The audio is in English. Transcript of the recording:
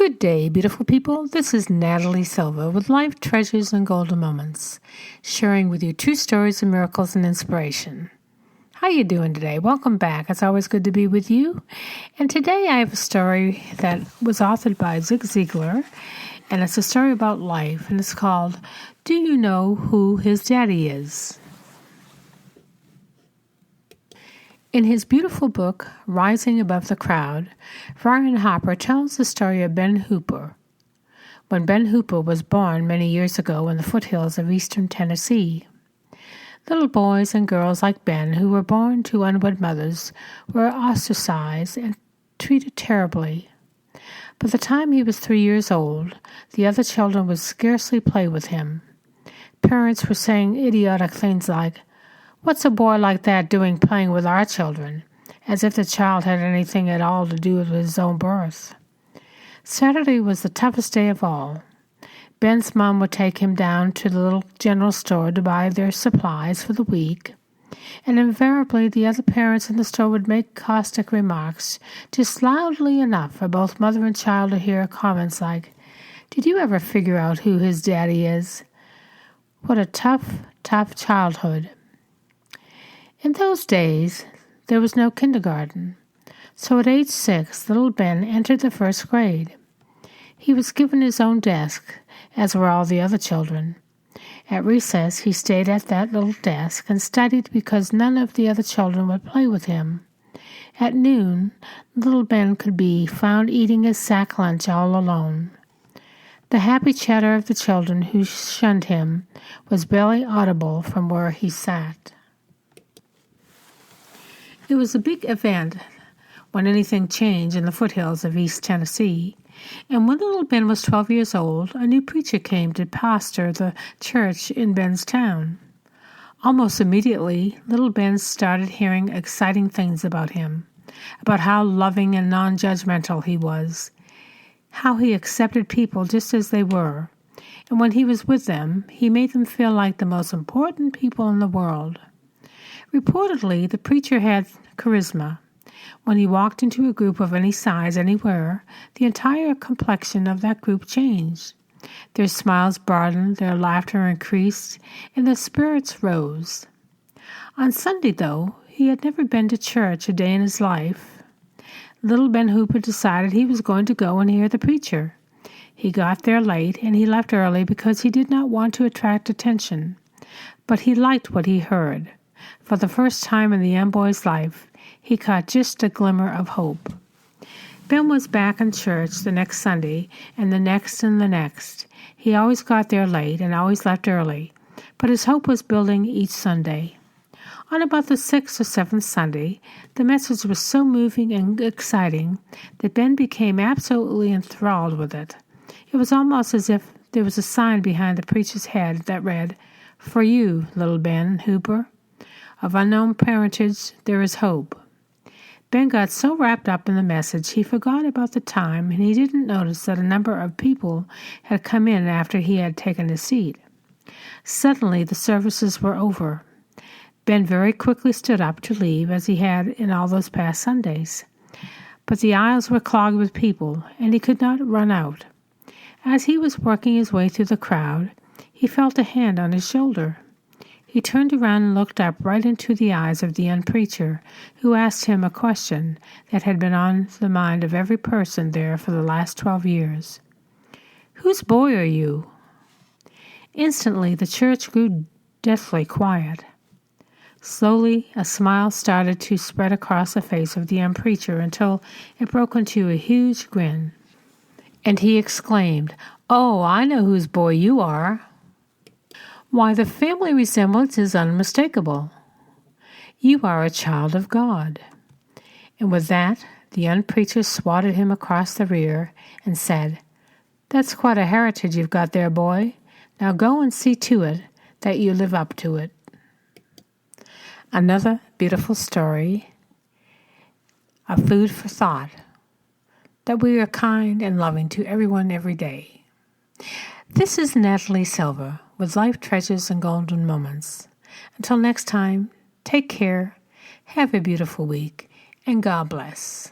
Good day, beautiful people. This is Natalie Silva with Life Treasures and Golden Moments, sharing with you true stories of miracles and inspiration. How you doing today? Welcome back. It's always good to be with you. And today I have a story that was authored by Zig Ziglar, and it's a story about life, and it's called, Do You Know Who His Daddy Is? In his beautiful book, Rising Above the Crowd, Ryan Hopper tells the story of Ben Hooper. When Ben Hooper was born many years ago in the foothills of eastern Tennessee, little boys and girls like Ben who were born to unwed mothers were ostracized and treated terribly. By the time he was 3 years old, the other children would scarcely play with him. Parents were saying idiotic things like, "What's a boy like that doing playing with our children?" as if the child had anything at all to do with his own birth. Saturday was the toughest day of all. Ben's mom would take him down to the little general store to buy their supplies for the week, and invariably the other parents in the store would make caustic remarks just loudly enough for both mother and child to hear comments like, "Did you ever figure out who his daddy is?" What a tough childhood. In those days, there was no kindergarten, so at age 6, little Ben entered the first grade. He was given his own desk, as were all the other children. At recess, he stayed at that little desk and studied because none of the other children would play with him. At noon, little Ben could be found eating his sack lunch all alone. The happy chatter of the children who shunned him was barely audible from where he sat. It was a big event when anything changed in the foothills of East Tennessee, and when little Ben was 12 years old, a new preacher came to pastor the church in Ben's town. Almost immediately, little Ben started hearing exciting things about him, about how loving and non-judgmental he was, how he accepted people just as they were, and when he was with them, he made them feel like the most important people in the world. Reportedly, the preacher had charisma. When he walked into a group of any size anywhere, the entire complexion of that group changed. Their smiles broadened, their laughter increased, and their spirits rose. On Sunday, though, he had never been to church a day in his life. Little Ben Hooper decided he was going to go and hear the preacher. He got there late, and he left early because he did not want to attract attention. But he liked what he heard. For the first time in the young boy's life, he caught just a glimmer of hope. Ben was back in church the next Sunday, and the next and the next. He always got there late and always left early, but his hope was building each Sunday. On about the 6th or 7th Sunday, the message was so moving and exciting that Ben became absolutely enthralled with it. It was almost as if there was a sign behind the preacher's head that read, "For you, little Ben Hooper. Of unknown parentage, there is hope." Ben got so wrapped up in the message he forgot about the time, and he didn't notice that a number of people had come in after he had taken his seat. Suddenly, the services were over. Ben very quickly stood up to leave, as he had in all those past Sundays. But the aisles were clogged with people, and he could not run out. As he was working his way through the crowd, he felt a hand on his shoulder. He turned around and looked up right into the eyes of the young preacher, who asked him a question that had been on the mind of every person there for the last 12 years. "Whose boy are you?" Instantly, the church grew deathly quiet. Slowly, a smile started to spread across the face of the young preacher until it broke into a huge grin. And he exclaimed, "Oh, I know whose boy you are. Why, the family resemblance is unmistakable. You are a child of God." And with that, the young preacher swatted him across the rear and said, "That's quite a heritage you've got there, boy. Now go and see to it that you live up to it." Another beautiful story, a food for thought, that we are kind and loving to everyone every day. This is Natalie Silva with Life Treasures and Golden Moments. Until next time, take care, have a beautiful week, and God bless.